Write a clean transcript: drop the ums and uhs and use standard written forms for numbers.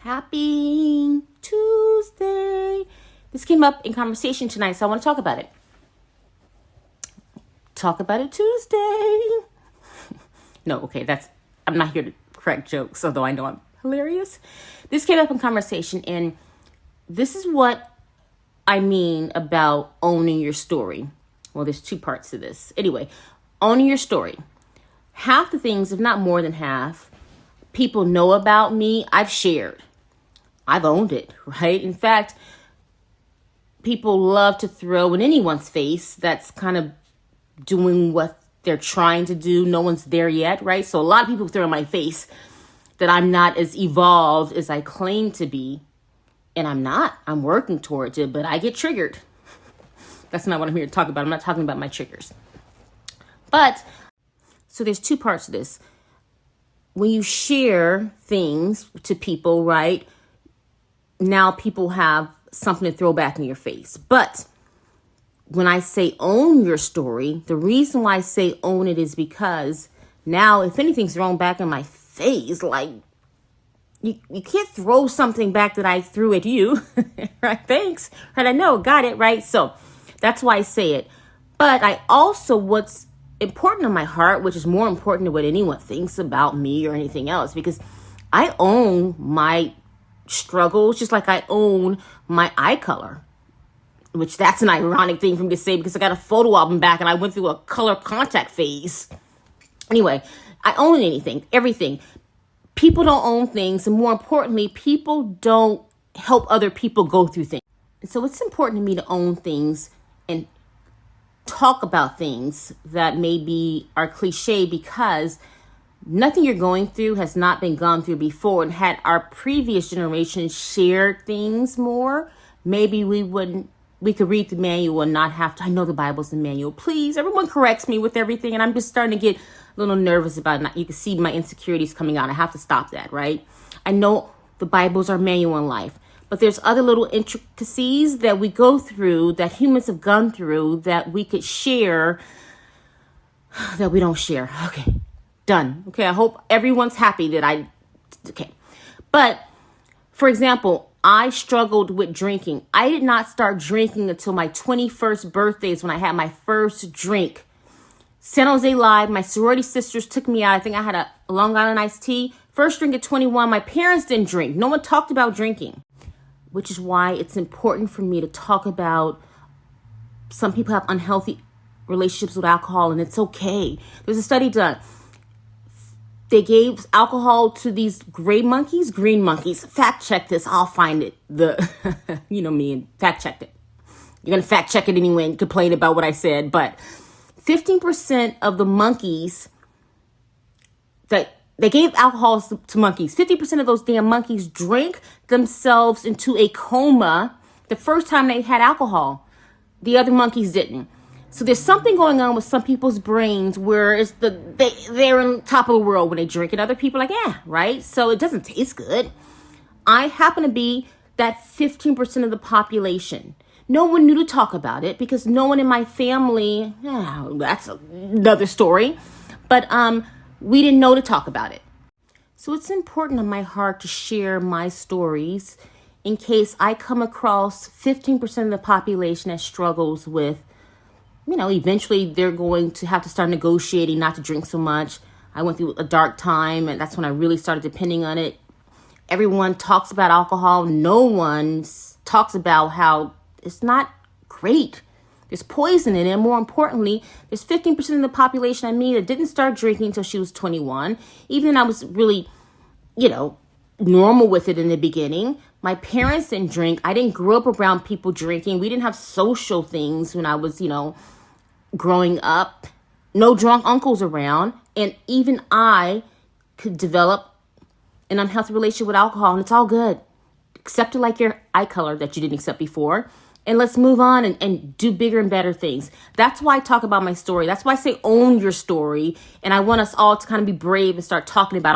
Happy Tuesday. This came up in conversation tonight, so I want to talk about it. Talk about it Tuesday. No, okay, I'm not here to correct jokes, although I know I'm hilarious. This came up in conversation, and this is what I mean about owning your story. Well, there's two parts to this. Anyway, owning your story. Half the things, if not more than half, people know about me, I've shared. I've owned it, right? In fact, people love to throw in anyone's face that's kind of doing what they're trying to do. No one's there yet, right? So a lot of people throw in my face that I'm not as evolved as I claim to be. And I'm not. I'm working towards it, but I get triggered. That's not what I'm here to talk about. I'm not talking about my triggers. But, so there's two parts to this. When you share things to people, right? Now people have something to throw back in your face. But when I say own your story, the reason why I say own it is because now if anything's thrown back in my face, like you can't throw something back that I threw at you, right? Thanks. Right? I know, got it, right? So that's why I say it. But I also, what's important in my heart, which is more important than what anyone thinks about me or anything else, because I own my struggles just like I own my eye color, which that's an ironic thing for me to say because I got a photo album back and I went through a color contact phase. Anyway, I own everything. People don't own things, and more importantly, people don't help other people go through things. And so it's important to me to own things and talk about things that maybe are cliche, because nothing you're going through has not been gone through before. And had our previous generation shared things more, maybe we could read the manual and not have to. I know the Bible's the manual. Please, everyone corrects me with everything. And I'm just starting to get a little nervous about it. You can see my insecurities coming out. I have to stop that, right? I know the Bible's our manual in life, but there's other little intricacies that we go through, that humans have gone through, that we could share, that we don't share. Okay. Done. Okay, I hope everyone's happy that okay. But, for example, I struggled with drinking. I did not start drinking until my 21st birthday is when I had my first drink. San Jose Live, my sorority sisters took me out. I think I had a Long Island iced tea. First drink at 21. My parents didn't drink. No one talked about drinking, which is why it's important for me to talk about some people have unhealthy relationships with alcohol, and it's okay. There's a study done. They gave alcohol to these green monkeys. Fact check this. I'll find it. You know me, and fact checked it. You're going to fact check it anyway and complain about what I said. But 15% of the monkeys that they gave alcohol to monkeys, 50% of those damn monkeys drank themselves into a coma the first time they had alcohol. The other monkeys didn't. So there's something going on with some people's brains where it's they're on top of the world when they drink, and other people are like, yeah, right? So it doesn't taste good. I happen to be that 15% of the population. No one knew to talk about it because no one in my family, that's another story, but we didn't know to talk about it. So it's important in my heart to share my stories in case I come across 15% of the population that struggles with, eventually they're going to have to start negotiating not to drink so much. I went through a dark time, and that's when I really started depending on it. Everyone talks about alcohol. No one talks about how it's not great. There's poison in it. And more importantly, there's 15% of the population I meet that didn't start drinking until she was 21. Even though I was really, normal with it in the beginning. My parents didn't drink. I didn't grow up around people drinking. We didn't have social things when I was, growing up. No drunk uncles around. And even I could develop an unhealthy relationship with alcohol, and it's all good. Accept it like your eye color that you didn't accept before. And let's move on and do bigger and better things. That's why I talk about my story. That's why I say own your story. And I want us all to kind of be brave and start talking about our